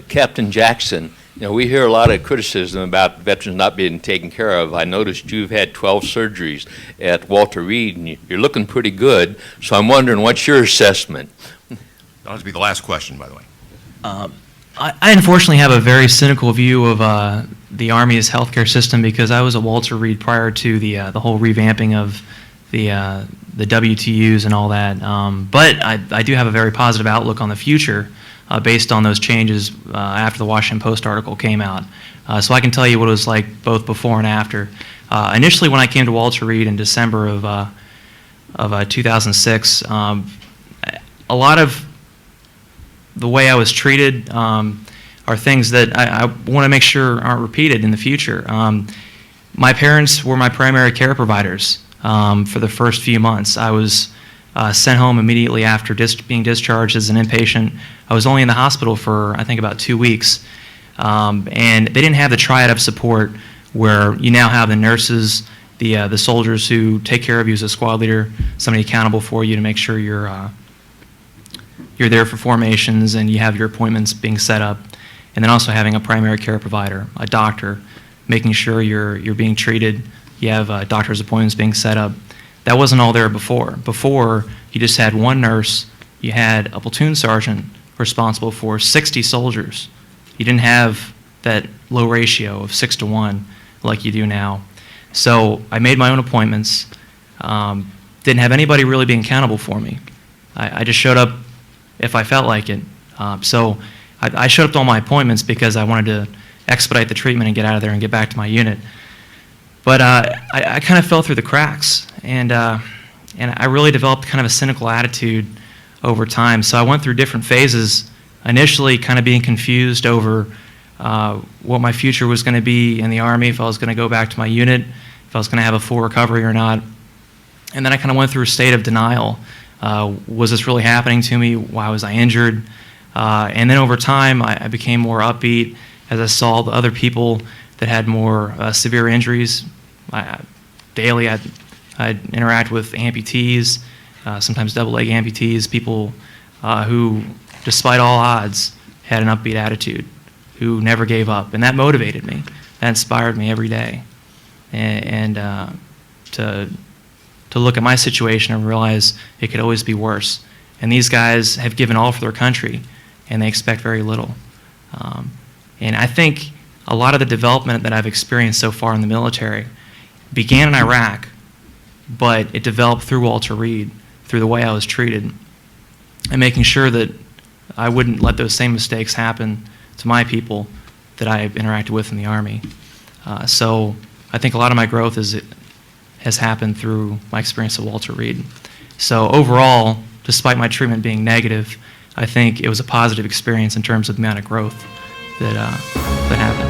Captain Jackson, we hear a lot of criticism about veterans not being taken care of. I noticed you've had 12 surgeries at Walter Reed, and you're looking pretty good. So I'm wondering, what's your assessment? That'll be the last question, by the way. I unfortunately have a very cynical view of the Army's healthcare system because I was at Walter Reed prior to the whole revamping of the WTUs and all that. But I do have a very positive outlook on the future based on those changes after the Washington Post article came out. So I can tell you what it was like both before and after. Initially, when I came to Walter Reed in December of 2006, a lot of the way I was treated are things that I want to make sure aren't repeated in the future. My parents were my primary care providers for the first few months. I was sent home immediately after being discharged as an inpatient. I was only in the hospital for, I think, about 2 weeks. And they didn't have the triad of support where you now have the nurses, the soldiers who take care of you as a squad leader, somebody accountable for you to make sure you're there for formations and you have your appointments being set up, and then also having a primary care provider, a doctor, making sure you're being treated, you have doctor's appointments being set up. That wasn't all there before. Before, you just had one nurse, you had a platoon sergeant responsible for 60 soldiers. You didn't have that low ratio of 6 to 1 like you do now. So I made my own appointments, didn't have anybody really being accountable for me. I just showed up if I felt like it. So I showed up to all my appointments because I wanted to expedite the treatment and get out of there and get back to my unit. But I kind of fell through the cracks, and I really developed kind of a cynical attitude over time. So I went through different phases, initially kind of being confused over what my future was going to be in the Army, if I was going to go back to my unit, if I was going to have a full recovery or not. And then I kind of went through a state of denial. Was this really happening to me? Why was I injured? And then over time, I became more upbeat as I saw the other people that had more severe injuries. Daily, I'd interact with amputees, sometimes double-leg amputees, people who, despite all odds, had an upbeat attitude, who never gave up. And that motivated me. That inspired me every day. And to look at my situation and realize it could always be worse. And these guys have given all for their country, and they expect very little. And I think a lot of the development that I've experienced so far in the military began in Iraq, but it developed through Walter Reed, through the way I was treated, and making sure that I wouldn't let those same mistakes happen to my people that I interacted with in the Army. So I think a lot of my growth has happened through my experience at Walter Reed. So overall, despite my treatment being negative, I think it was a positive experience in terms of the amount of growth that happened.